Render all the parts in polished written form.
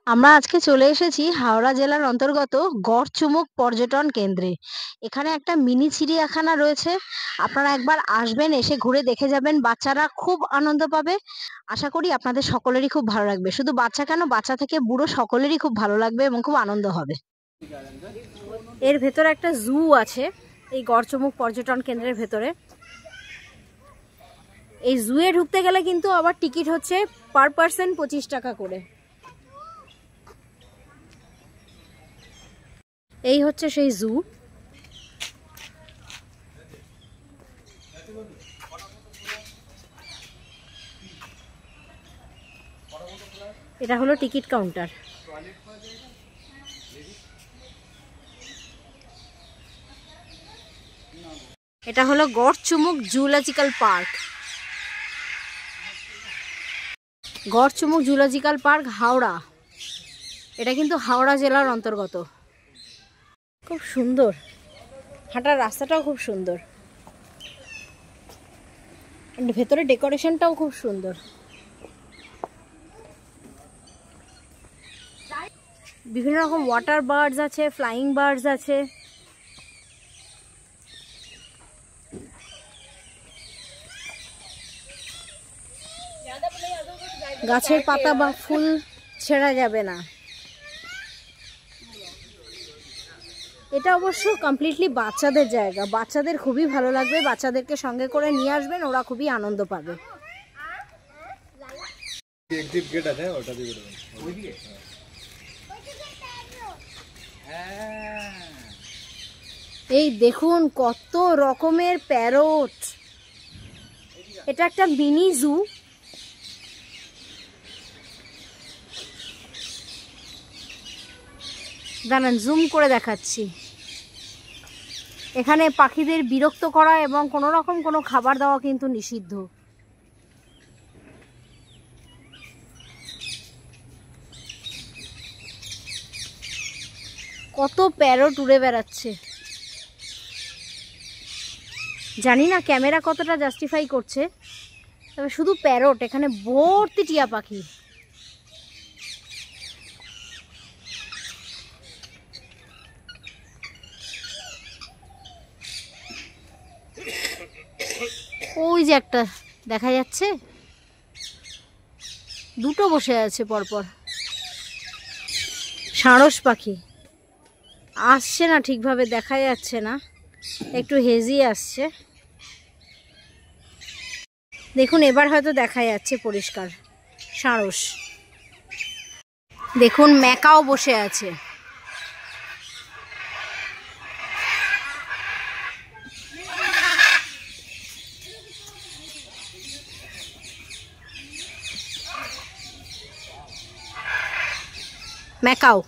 আমরা আজকে চলে এসেছি হাওড়া জেলার অন্তর্গত গড়চুমুক পর্যটন কেন্দ্রে। এখানে একটা মিনি চিড়িয়াখানা রয়েছে। আপনারা একবার আসবেন, এসে ঘুরে দেখে যাবেন। বাচ্চারা খুব আনন্দ পাবে। আশা করি আপনাদের সকলেরই খুব ভালো লাগবে। শুধু বাচ্চা কেন, বাচ্চা থেকে বুড়ো সকলেরই খুব ভালো লাগবে এবং খুব আনন্দ হবে। এর ভেতরে একটা জু আছে, এই গড়চুমুক পর্যটন কেন্দ্রের ভেতরে। এই জুয়ে ঢুকতে গেলে কিন্তু আবার টিকিট হচ্ছে পার পার্সন 25 টাকা করে। এই হচ্ছে সেই জু। এটা হলো টিকিট কাউন্টার। এটা হলো Garchumuk zoological park. Garchumuk zoological park Howrah. এটা কিন্তু হাওড়া জেলার অন্তর্গত। খুব সুন্দর, হাঁটার রাস্তাটাও খুব সুন্দর, ভেতরে ডেকোরেশনটাও খুব সুন্দর। বিভিন্ন রকম ওয়াটার বার্ডস আছে, ফ্লাইং বার্ডস আছে। গাছের পাতা বা ফুল ছেঁড়া যাবে না। এটা অবশ্য কমপ্লিটলি বাচ্চাদের জায়গা, বাচ্চাদের খুবই ভালো লাগবে। বাচ্চাদেরকে সঙ্গে করে নিয়ে আসবেন, ওরা খুবই আনন্দ পাবে। এই দেখুন কত রকমের প্যারট। এটা একটা মিনি জু। দাঁড়ান, জুম করে দেখাচ্ছি। এখানে পাখিদের বিরক্ত করা এবং কোনো রকম কোনো খাবার দেওয়া কিন্তু নিষিদ্ধ। কত প্যারট উড়ে বেড়াচ্ছে। জানি না ক্যামেরা কতটা জাস্টিফাই করছে, তবে শুধু প্যারট, এখানে ভর্তি টিয়া পাখি। ওই যে একটা দেখা যাচ্ছে, দুটো বসে আছে পরপর। সারস পাখি আসছে না, ঠিকভাবে দেখা যাচ্ছে না, একটু হেজি আসছে। দেখুন এবার হয়তো দেখা যাচ্ছে পরিষ্কার। সারস। দেখুন ম্যাকাও বসে আছে। ম্যাকাও।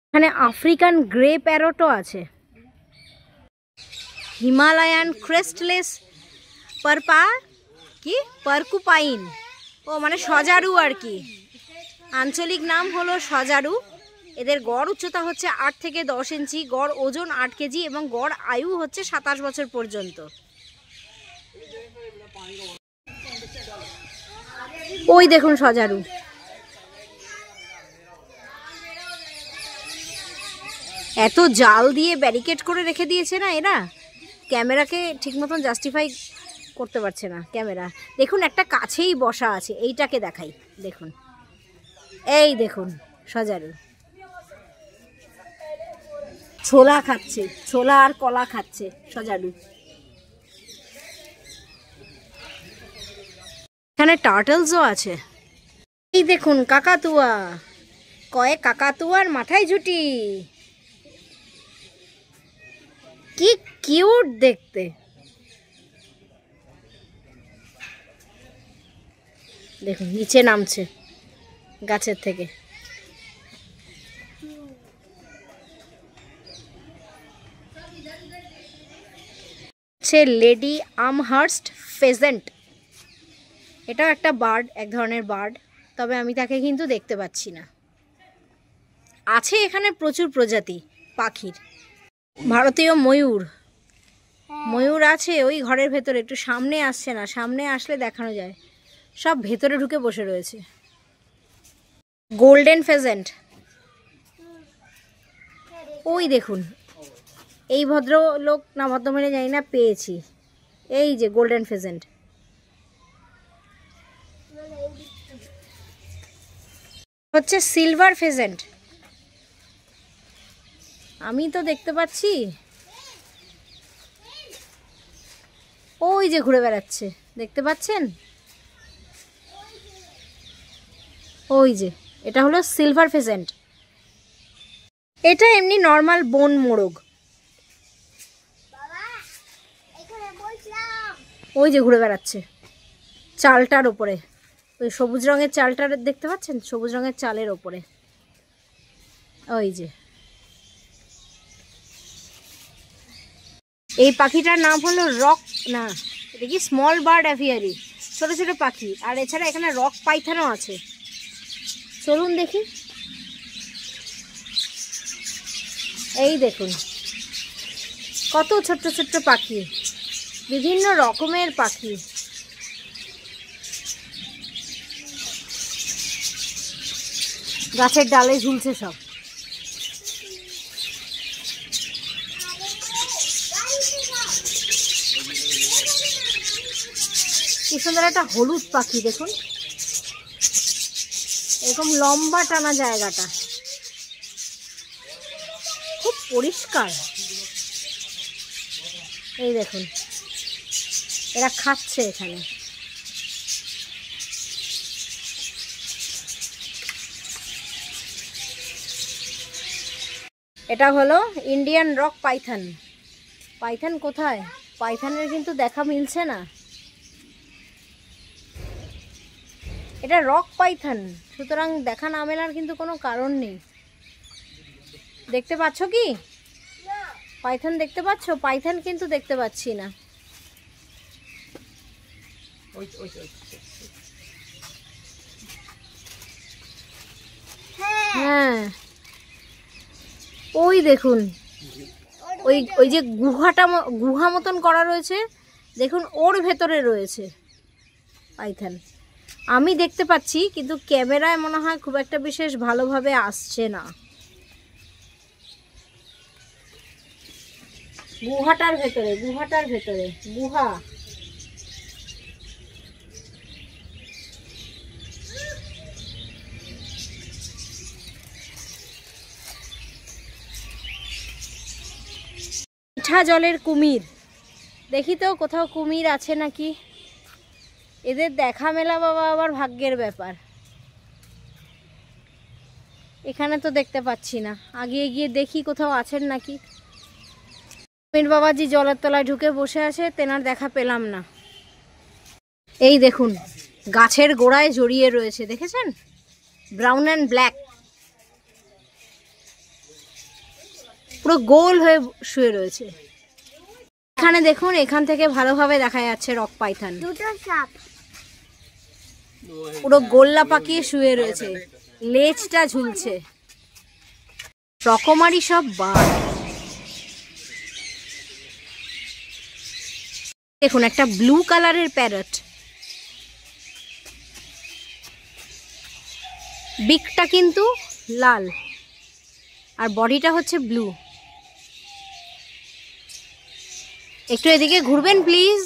এখানে আফ্রিকান গ্রে প্যারটও আছে। হিমালয়ান ক্রেস্টলেস পারকুপাইন, ও মানে সজারু আর কি। আঞ্চলিক নাম হলো সজারু। এদের গড় উচ্চতা হচ্ছে 8 থেকে 10 ইঞ্চি, গড় ওজন 8 কেজি এবং গড় আয়ু হচ্ছে 27 বছর পর্যন্ত। ওই দেখুন সজারু। এত জাল দিয়ে ব্যারিকেড করে রেখে দিয়েছে না এরা, ক্যামেরাকে ঠিক মতন জাস্টিফাই করতে পারছে না ক্যামেরা। দেখুন একটা কাছেই বসা আছে, এইটাকে দেখাই। দেখুন, এই দেখুন সজারু ছোলা খাচ্ছে, ছোলা আর কলা খাচ্ছে সজারু। এখানে টার্টলসও আছে। এই দেখুন কাকাতুয়া, কয়েক কাকাতুয়ার মাথায় ঝুটি। কি কিউট দেখতে। দেখুন নিচে নামছে গাছের থেকে। Lady Amherst ফেজেন্ট। এটাও একটা বার্ড, এক ধরনের বার্ড, তবে আমি তাকে কিন্তু দেখতে পাচ্ছি না। আছে এখানে প্রচুর প্রজাতি পাখির। ভারতীয় ময়ূর, ময়ূর আছে ওই ঘরের ভেতরে, একটু সামনে আসছে না, সামনে আসলে দেখানো যায়। সব ভেতরে ঢুকে বসে রয়েছে। গোল্ডেন ফেজেন্ট, ওই দেখুন, এই ভদ্রলোক না ভদ্রমহিলা জানি না, পেয়েছি। এই যে গোল্ডেন ফেজেন্ট। হচ্ছে সিলভার ফেজেন্ট, আমি তো দেখতে পাচ্ছি, ওই যে ঘুরে বেড়াচ্ছে, দেখতে পাচ্ছেন? ওই যে, এটা হলো সিলভার ফেজেন্ট। এটা এমনি নর্মাল বন মোরগ, ওই যে ঘুরে বেড়াচ্ছে চালটার ওপরে, ওই সবুজ রঙের চালটা দেখতে পাচ্ছেন, সবুজ রঙের চালের ওপরে। ওই যে, এই পাখিটার নাম হলো রক, না এটা কি স্মল বার্ড অ্যাভিয়ারি, ছোট ছোট পাখি। আর এছাড়া এখানে রক পাইথনও আছে, চলুন দেখি। এই দেখুন কত ছোট্ট ছোট্ট পাখি, বিভিন্ন রকমের পাখি। গাছের ডালে ঝুলছে সব। কি সুন্দর একটা হলুদ পাখি, দেখুন এরকম লম্বা টানা জায়গাটা, খুব পরিষ্কার। এই দেখুন এরা খাচ্ছে এখানে। এটা হলো ইন্ডিয়ান রক পাইথন। পাইথন কোথায়? পাইথনের কিন্তু দেখা মিলছে না। এটা রক পাইথন, সুতরাং দেখা না মেলার কিন্তু কোনো কারণ নেই। দেখতে পাচ্ছ কি পাইথন? দেখতে পাচ্ছ? পাইথন কিন্তু দেখতে পাচ্ছি না। হ্যাঁ ওই দেখুন, ওই ওই যে গুহা মতন করা রয়েছে, দেখুন ওর ভেতরে রয়েছে পাইথন। আমি দেখতে পাচ্ছি কিন্তু ক্যামেরায় মনে হয় খুব একটা বিশেষ ভালোভাবে আসছে না। গুহাটার ভেতরে গুহা। মিঠা জলের কুমির, দেখি তো কোথাও কুমির আছে নাকি। এদের দেখা মেলা বাবা আবার ভাগ্যের ব্যাপার। এখানে তো দেখতে পাচ্ছি না, আগে গিয়ে দেখি কোথাও আছেন নাকি। কুমির বাবাজি জলের তলায় ঢুকে বসে আছে, তেনার দেখা পেলাম না। এই দেখুন গাছের গোড়ায় জড়িয়ে রয়েছে, দেখেছেন? ব্রাউন অ্যান্ড ব্ল্যাক, পুরো গোল হয়ে শুয়ে রয়েছে। এখানে দেখুন, এখান থেকে ভালোভাবে দেখা যাচ্ছে রক পাইথন। পুরো গোল্লা পাকিয়ে শুয়ে রয়েছে, লেজটা ঝুলছে। রকমারি সব বার্ড। দেখুন একটা ব্লু কালারের প্যারট, বিকটা কিন্তু লাল আর বডিটা হচ্ছে ব্লু। একটু এদিকে ঘুরবেন প্লিজ,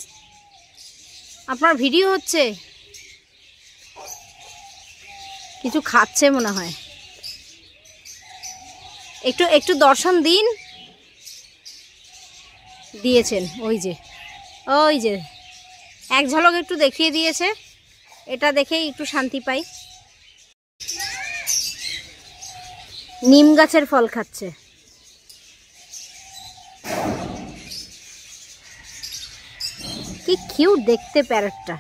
আপনার ভিডিও হচ্ছে। কিছু খাচ্ছে মনে হয়, একটু একটু দর্শন দিন। দিয়েছেন, ওই যে এক ঝলক একটু দেখিয়ে দিয়েছে, এটা দেখেই একটু শান্তি পাই। নিম গাছের ফল খাচ্ছে। কি কিউট দেখতে প্যারটটা।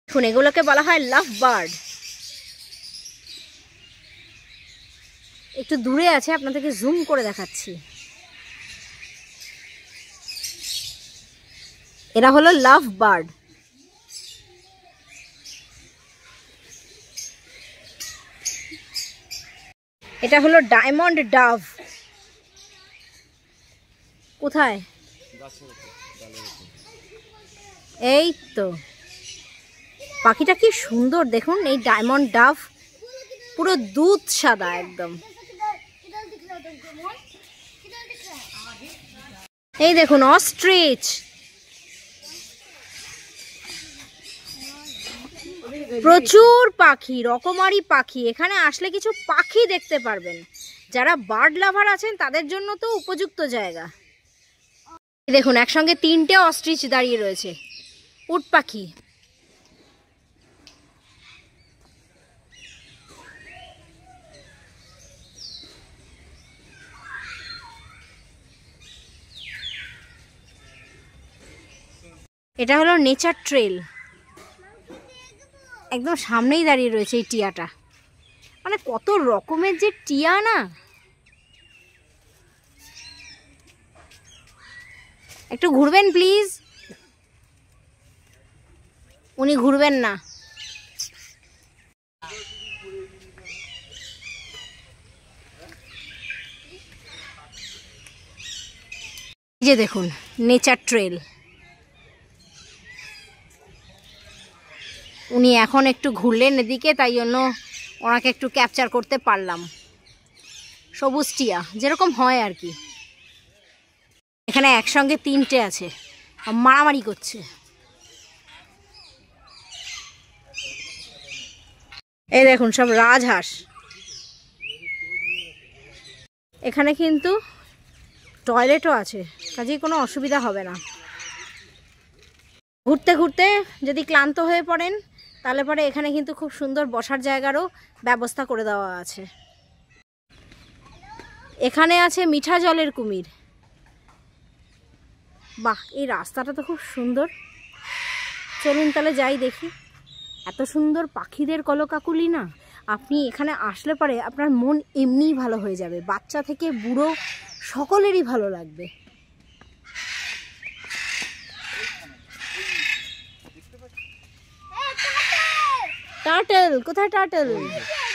দেখুন এগুলোকে বলা হয় লাভ বার্ড। একটু দূরে আছে, আপনাদেরকে জুম করে দেখাচ্ছি। এরা হলো লাভ বার্ড। এটা হলো ডায়মন্ড ডাভ। কোথায়? এই তো পাখিটা কি সুন্দর দেখুন, এই ডায়মন্ড ডাভ পুরো দুধ সাদা একদম। এই দেখুন অস্ট্রিচ, প্রচুর পাখি, রকমারি পাখি। এখানে আসলে কিছু পাখি দেখতে পারবেন, যারা বার্ড লাভার আছেন তাদের জন্য তো উপযুক্ত জায়গা। দেখুন একসঙ্গে 3টে অস্ট্রিচ দাঁড়িয়ে রয়েছে, উট পাখি। এটা হলো নেচার ট্রেল, একদম সামনেই দাঁড়িয়ে রয়েছে এই টিয়াটা। মানে কত রকমের যে টিয়া না। একটু ঘুরবেন প্লিজ। উনি ঘুরবেন না। এই যে দেখুন নেচার ট্রেল। উনি এখন একটু ঘুরলেন এদিকে, তাই জন্য ওনাকে একটু ক্যাপচার করতে পারলাম। সবুজ টিয়া যেরকম হয় আর কি। এখানে একসঙ্গে 3টে আছে, মারামারি করছে। এই দেখুন সব রাজহাঁস। এখানে কিন্তু টয়লেটও আছে, কাজেই কোনো অসুবিধা হবে না। ঘুরতে ঘুরতে যদি ক্লান্ত হয়ে পড়েন তাহলে পরে এখানে কিন্তু খুব সুন্দর বসার জায়গারও ব্যবস্থা করে দেওয়া আছে। এখানে আছে মিঠা জলের কুমির। বাহ, এই রাস্তাটা তো খুব সুন্দর। চলুন তাহলে যাই দেখি। এত সুন্দর পাখিদের কলকাকুলি না, আপনি এখানে আসলে পরে আপনার মন এমনিই ভালো হয়ে যাবে। বাচ্চা থেকে বুড়ো সকলেরই ভালো লাগবে। টার্টল কোথায়? টার্টল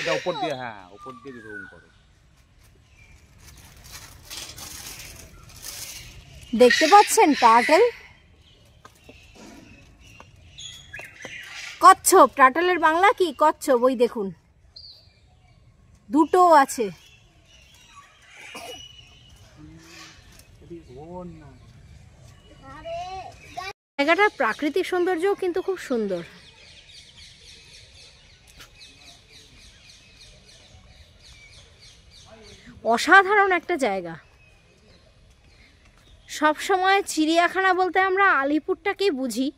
এটা উপর দিয়ে, হ্যাঁ উপর দিয়ে জুম করো। দেখতে পাচ্ছেন টার্টল? কচ্ছপ। টার্টলের বাংলা কি? কচ্ছপ। ওই দেখুন দুটো আছে। জায়গাটার প্রাকৃতিক সৌন্দর্যও কিন্তু খুব সুন্দর। অসাধারণ একটা জায়গা। সব সময় চিড়িয়াখানা বলতে আমরা আলিপুরটাকেই বুঝি,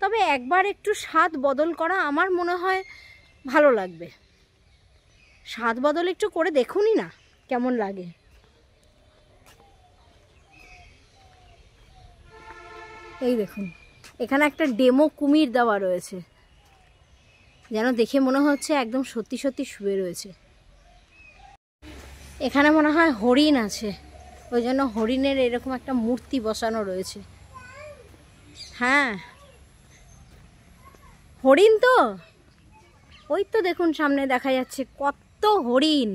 তবে একবার একটু স্বাদ বদল করা আমার মনে হয় ভালো লাগবে। স্বাদ বদল একটু করে দেখুনই না কেমন লাগে। এই দেখুন এখানে একটা ডেমো কুমির দেওয়া রয়েছে, যেন দেখে মনে হচ্ছে একদম সত্যি সত্যি শুয়ে রয়েছে। এখানে মনে হয় হরিণ আছে, ওই জন্য হরিণের এরকম একটা মূর্তি বসানো রয়েছে। হ্যাঁ হরিণ তো, ওই তো দেখুন সামনে দেখা যাচ্ছে কত হরিণ।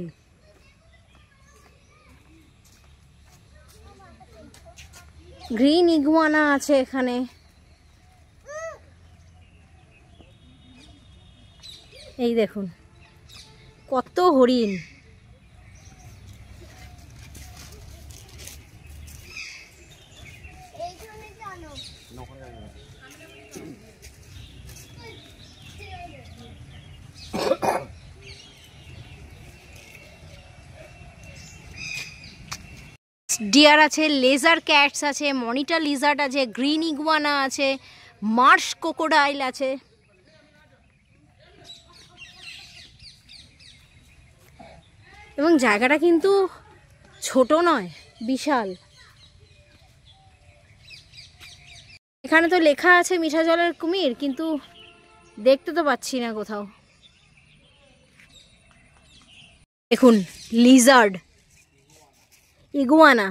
গ্রিন ইগুয়ানা আছে এখানে। এই দেখুন কত হরিণ। ডিয়ার আছে, লেজার ক্যাটস আছে, মনিটা লিজার্ড আছে, গ্রিন ইগুয়ানা আছে, মার্শ ক্রোকোডাইল আছে। এবং জায়গাটা কিন্তু ছোট নয়, বিশাল। এখানে তো লেখা আছে মিঠা জলের কুমির, কিন্তু দেখতে তো পাচ্ছি না কোথাও। দেখুন লিজার্ড, ইগুয়ানা,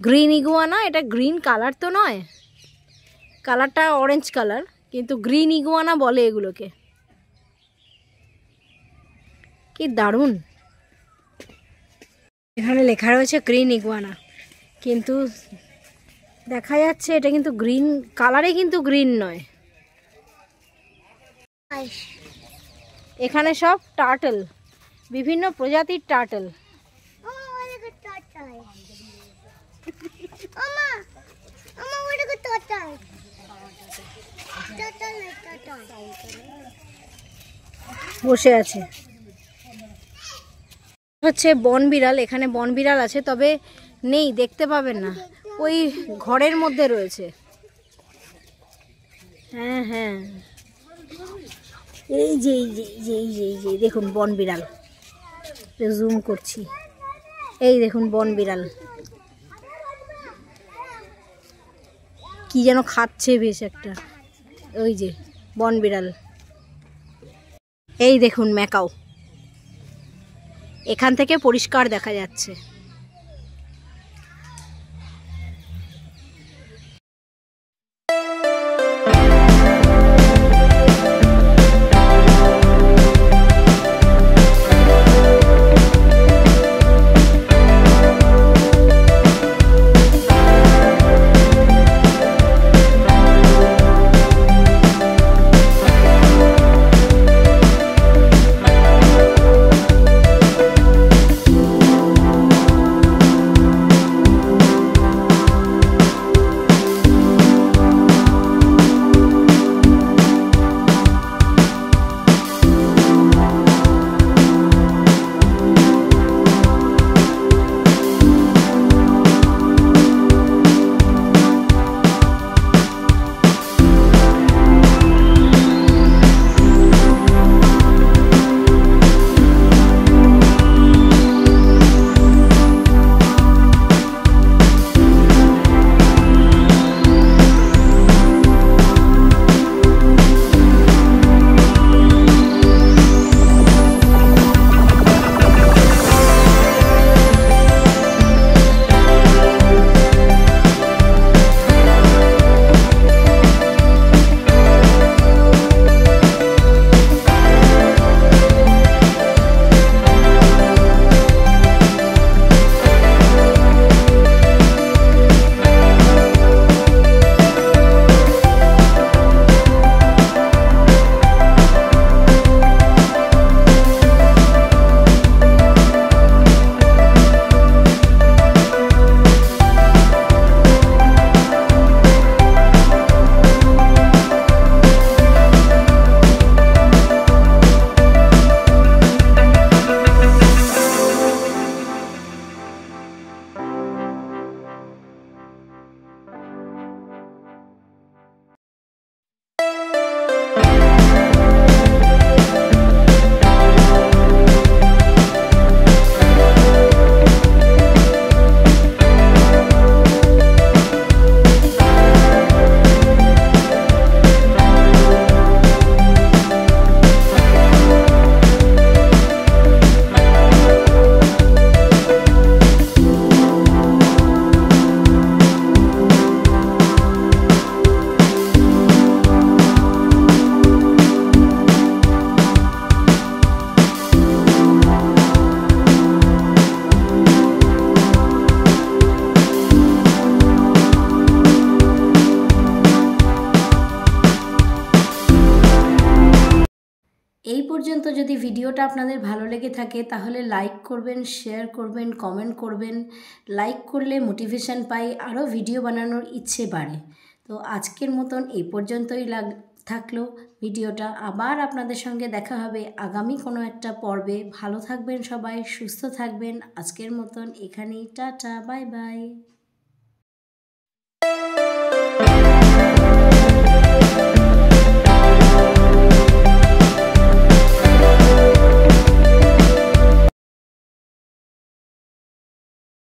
গ্রিন ইগুয়ানা। এটা গ্রিন কালার তো নয়, কালারটা অরেঞ্জ কালার, কিন্তু গ্রিন ইগুয়ানা বলে এগুলোকে। কি দারুণ। এখানে লেখা রয়েছে গ্রিন ইগুয়ানা, কিন্তু দেখা যাচ্ছে এটা কিন্তু গ্রিন কালারে, কিন্তু গ্রিন নয়। এখানে সব টার্টল, বিভিন্ন প্রজাতির টার্টল। বসে আছে হচ্ছে বনবিড়াল। এখানে বনবিড়াল আছে, তবে নেই, দেখতে পাবেন না, ওই ঘরের মধ্যে রয়েছে। হ্যাঁ হ্যাঁ, এই যে এই যে এই যে এই যে এই যে দেখুন বনবিড়াল, জুম করছি, এই দেখুন বনবিড়াল কি যেন খাচ্ছে বেশ একটা, ওই যে বনবিড়াল। এই দেখুন ম্যাকাও, এখান থেকে পরিষ্কার দেখা যাচ্ছে। এই পর্যন্ত যদি ভিডিওটা আপনাদের ভালো লেগে থাকে তাহলে লাইক করবেন, শেয়ার করবেন, কমেন্ট করবেন। লাইক করলে মোটিভেশন পাই, আরও ভিডিও বানানোর ইচ্ছে বাড়ে। তো আজকের মতন এই পর্যন্তই থাকলো ভিডিওটা। আবার আপনাদের সঙ্গে দেখা হবে আগামী কোনো একটা পর্বে। ভালো থাকবেন সবাই, সুস্থ থাকবেন। আজকের মতন এখানেই টাটা, বাই বাই।